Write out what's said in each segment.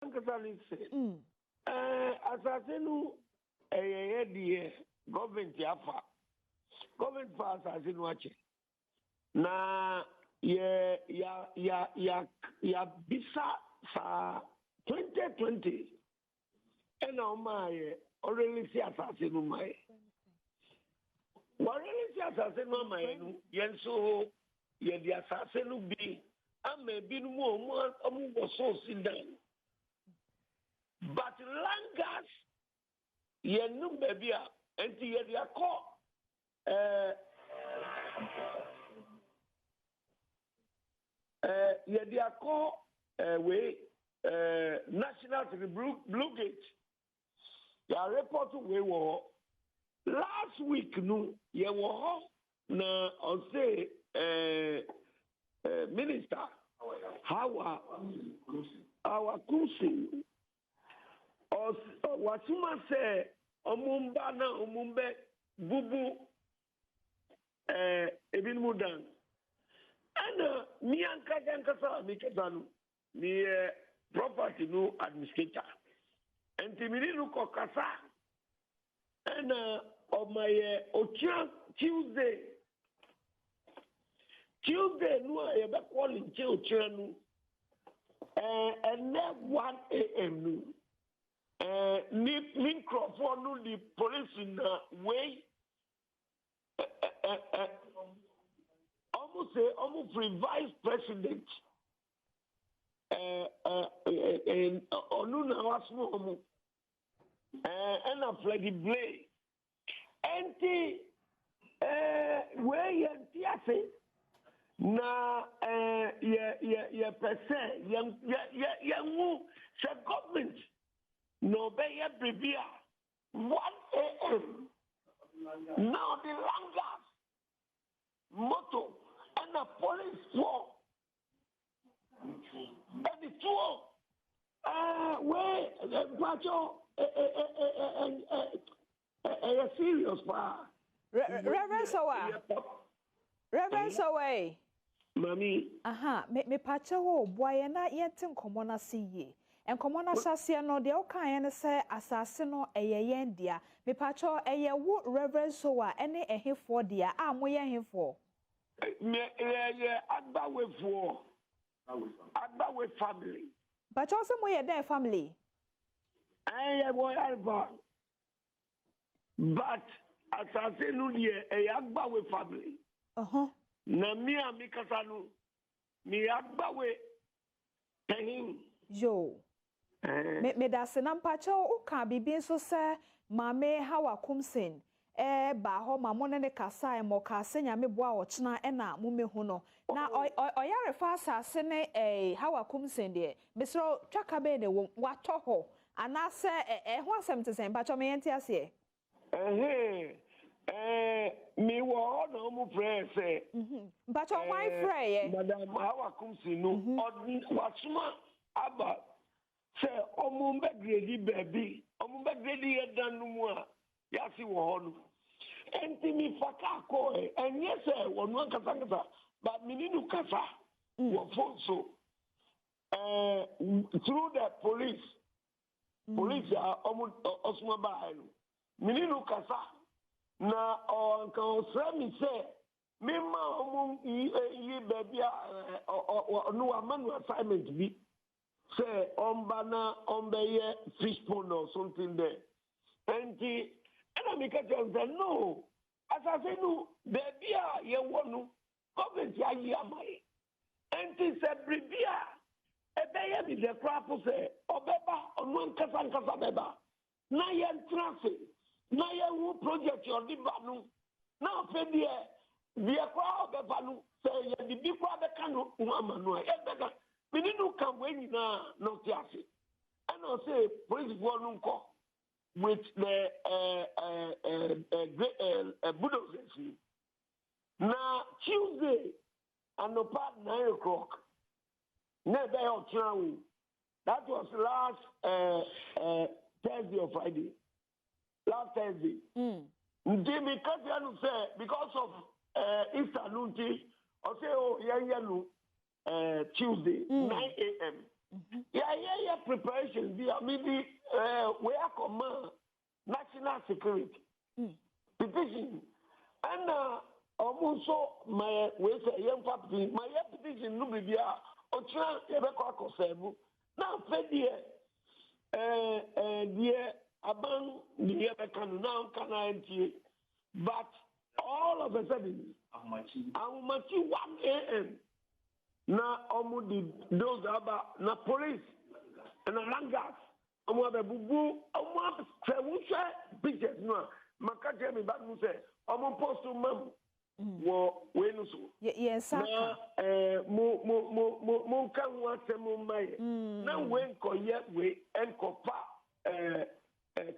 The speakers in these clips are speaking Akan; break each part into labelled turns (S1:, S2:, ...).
S1: Ankasani say. Asasenu the government yafa. Government for asasenu ache. Na ya bisa sa 2020. Ena omaye already see asasenu mai. Already see asasenu mai nu yenso ye di asasenu bi ame bi nu omu go so sit down. But langas ye nu baby a enti ye di akọ ye di akọ we national blue gate ya report we wo last week nu ye wo na on say minister our council wasuma say omumba na omumbe bubu ebinmudan ana mi ankasa mi kesanu mi property no administrator entimini no kokasa ana omaye ocha Tuesday no e be calling ocha no and 1 a.m. no ni microphone no the police in the way almost vice president onuna wasmo and a flaggy blade anti where you na ye percent yang government no be ya prepare 1 a.m. Now the langas moto and the police war and the two where serious pa
S2: Reverend Sowa
S1: Mami
S2: me pacha wo boy na yentin komo na siye en komo na sase no de o kan ne se asase no eyeyen dia me pacha eye wo Reverend Sowa ene ehefo dia a moye ehefo
S1: me agbawe family
S2: but also moye den family
S1: boy alba but asase no de agbawe family na mi amikasanu mi agbawe pehin
S2: yo me da se na mpacha o ka bibi so se mame hawa kumsen ba ho mamone ne kasa e mo ka se nyame boa o chena e na mumehu no na oyarifa asase ne hawa kumsen de besro twaka be de wato ho ana se ho asem te se mpacha me yenti ase
S1: me wo no mu pray say
S2: but on my pray
S1: madam hawa kumsi no wasuma aba say omumbe gredi baby omumbe gredi yedanu mu a yasi wo ho no enti mi faka ko enye say wonu kasa but mininu kasa wo phone so through the police are osuma ba no mininu kasa na on kan me say me ma yi baby no amanu assignment bi say on bana on be fish pond or something there and me can say no as I say no baby ye wonu government ya yi amai and say bribia e be ye bi the crap say obeba onu nkasa beba na ye transfer na ye wo project your di banu na fe die kwa be banu say ye di bi kwa be kanu amanu e be mininu kan we nyina no tiafi and I say police no nko with the bulldozers na Tuesday and no part 9 o'clock na be o that was last Thursday or Friday. Last Thursday. Because of Easter Nunti, I say, oh, yeah, Tuesday, 9 a.m. Yeah, preparations. Maybe we are command national security petition, and also my we say young family. My petition no be there. Ocha yebeko akosebu. Now fedie dear abang the yebeka now can I but all of a sudden I'm 1 a.m. na omu di those about na police and na langas omu abebubu omu trewuche pictures no makate me back mu say omu post mam wo we no so
S2: yes
S1: na mo kan wa temu mai na we nkoye we enkopa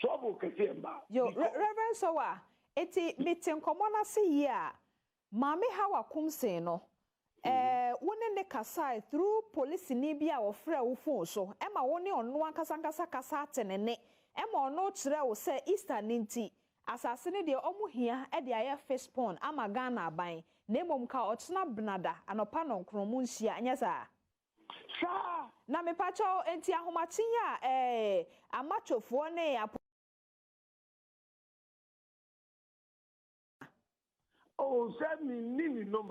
S1: trouble kete mba
S2: yo reverend sowa eti meeting komona se ya mame hawa kumsen no wone ne kasa through police ni bia wo frɛ wo phone so ema wone ono ankasa kasa tenene ema ono kyerɛ wo sɛ Easter ninti asase ne de omu hia e de aye face pon ama Ghana aban na emom ka otena bnada anopa no nkromu nhia anya sa na me pacho enti ahomachi ya amachofo ne
S1: oh send me nini no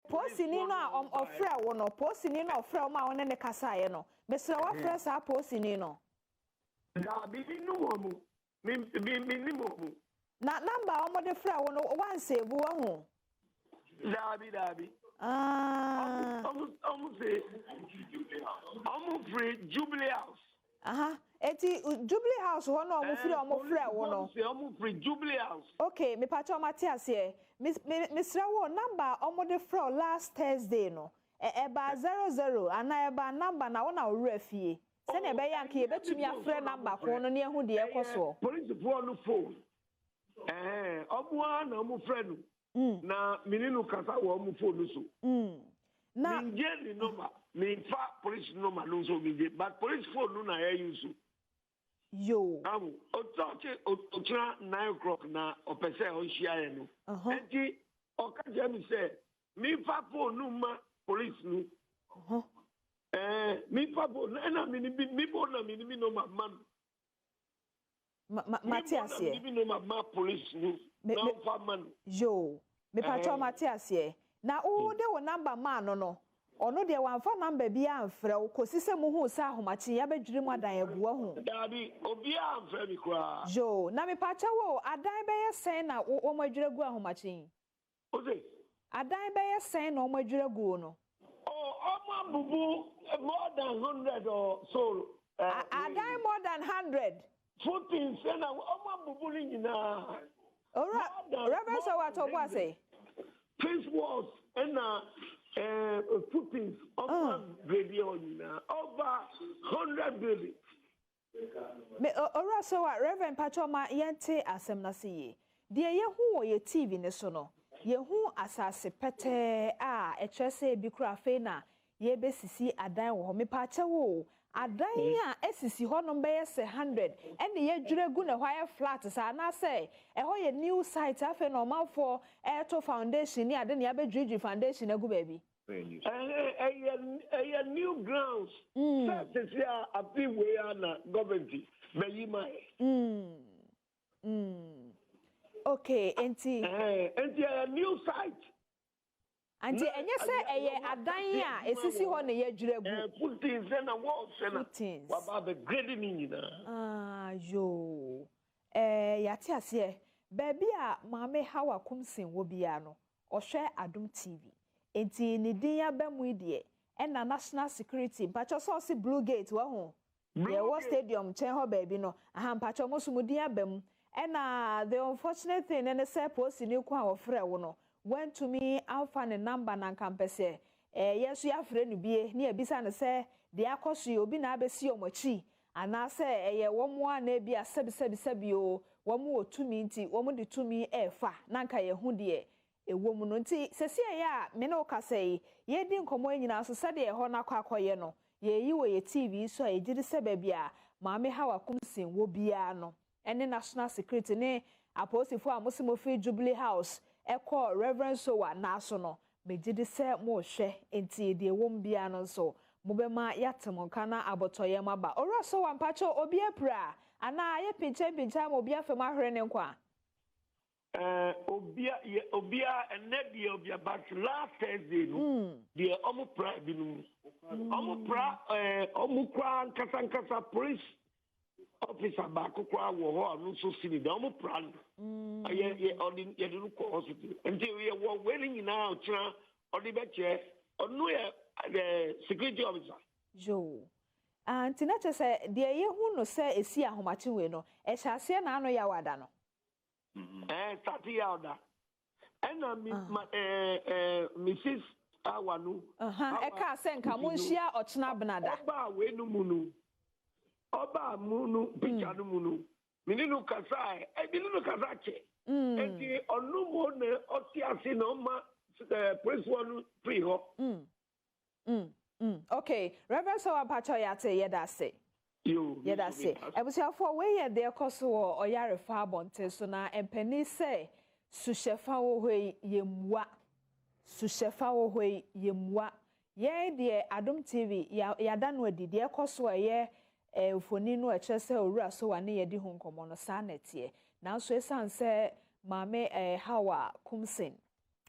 S2: posini no a ofrɛ wo no posini no ofrɛ ma wone ne kasa ye no mesra wa frɛ sa posini no
S1: da bi no mo minimum.
S2: Na number omo de frɛ wo no one save wo ho.
S1: Dabi. Almost free Jubilee House.
S2: Eti Jubilee House ho no omo frɛ wo no.
S1: Almost free Jubilee House.
S2: Okay, me pacho Matthias here. Mr. Wo number omo de frɛ last Thursday no. Eba 00 ana eba number na wo na wo refie. Se na be yank ye betumi afrɛ number ko no ne ehu de ekoso.
S1: Police for no phone. Omo na omo frɛ no. Na meninu kasa wo omo phone so. Na nje the number. Me fa police number no so be but police phone no na use.
S2: Yo.
S1: Otra 9 o'clock na opese on share no. Enti okaje mi say me fa phone no ma police no. Me fa phone na me no ma man.
S2: Matthias here.
S1: Me no ma police no. Na fa man.
S2: Yo. Me patrol Matthias here. Na o de wo number man no. Ono de wanfa number bia amfrɛ wo kosi sɛ mu hu sa ahomachi ya bedwiri mu adan abuwa hu
S1: dabi obi amfrɛ mi kra
S2: jo na me pacha wo adan bɛyɛ sɛn na wo madwira gu ahomachi
S1: oze
S2: adan bɛyɛ sɛn na wo madwira gu no
S1: omo bubu more than 100 or so
S2: adan more than 100
S1: 14 say na omo bubu ni nyina
S2: reverend so what to say
S1: Prince was and footings over baby on over 100 baby.
S2: Me ora so what Reverend Pachoma yente asem na siye. De ye hu ye TV ne so no. Ye hu asase pete ekyese bi kura fe na ye besisi adan wo me pache wo adan a esisi ho no be yes 100 ene ye dwuregu na hwa flat sa na say ho ye new site afe no manfo to foundation ni ade ne abedwidwi foundation agu baby
S1: a new grounds that's here a big way na government be my
S2: okay enti
S1: a new site
S2: anti enye se eye adan a esisi ho na ye dwuregu
S1: footings na walls na wa ba be grading nyina
S2: yo yate ase baby a maame hawa kumsin wo bia no ohwe Adom TV enti ni din ya ba mu ide na national security mpacho so si Blue Gate wa ho ye wo stadium chen ho baby no aha mpacho mo so mu din ya ba mu na the unfortunate thing na say post ni kwa wo frɛ wo no went to me alpha ne number na kampese yesu ya frɛ no bie ne ebisa ne sɛ de akoso obi na abesi omachi ana sɛ eye wo mo a na bia sebi o wo mo otumi nti wo mo de tumi efa na nka ye hu de ewo mu no nti sesi ya me na okasai ye di nkomo nyina so sɛ de ho na kwakoye no ye yi wo ye TV so a ejiri sɛ ba bia maame hawa kumsin wo bia no ene national security ne apostifo a musimo fi Jubilee House eko Reverend Sowa na so no megidi sɛ mo hwɛ enti de wom bia no so mobema yatem kana abotoye maba ora so wampacho obi apra ana ye pinche mo obi afem ahwere ne nkwa
S1: obia enedi obia but last Thursday no the omupra binum omupra omukra nkasa police officer ba kokra wo ho no so sini the omupra ye odin ye do ko hospital until we wo wedding nyina otira odi be che onu ye the security officer
S2: jo antina chese de ye hu no se esi ahomache we no e hyase na ano ya wada no
S1: start ya wada ena Mrs. Awanu
S2: e ka se nka mo nhia ochina benada
S1: oba we no munu oba munu picture no munu mininu kasa mininu kasa che enti onu mo ne oti ase no ma police one free ho
S2: okay Reverend so apacho yate yedase yedase ebusiafo we ye de koso oyarifa abonte so na empani se sushefa wo hwe yemwa ye de Adom TV ya dano adidi e koso ye ufoni no echese owura so wane ye di ho nkomo no sa netie nanso esanse mame hawa kumsen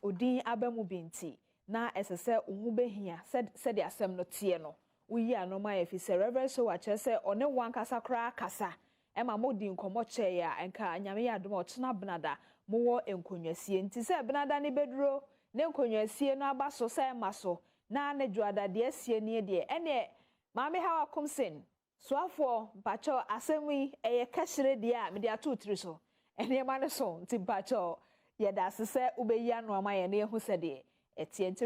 S2: odin abamu binti na esese uhu behia said the asem no tie no uyi anoma efise Reverend so wachese one wan kasa kra kasa ema modi nkomo che ya enka nyame ya Adom ochina benada mowo enkonwasie nti se benada ne beduro ne enkonwasie no abaso se maso na ne juada de asie ne de ene mame hawa kumsen soafo mpacho asemi eye kashire de a me de atutri so ene ma ne so nti mpacho ye da sese ubeyi anu ama ye ne hu se de etie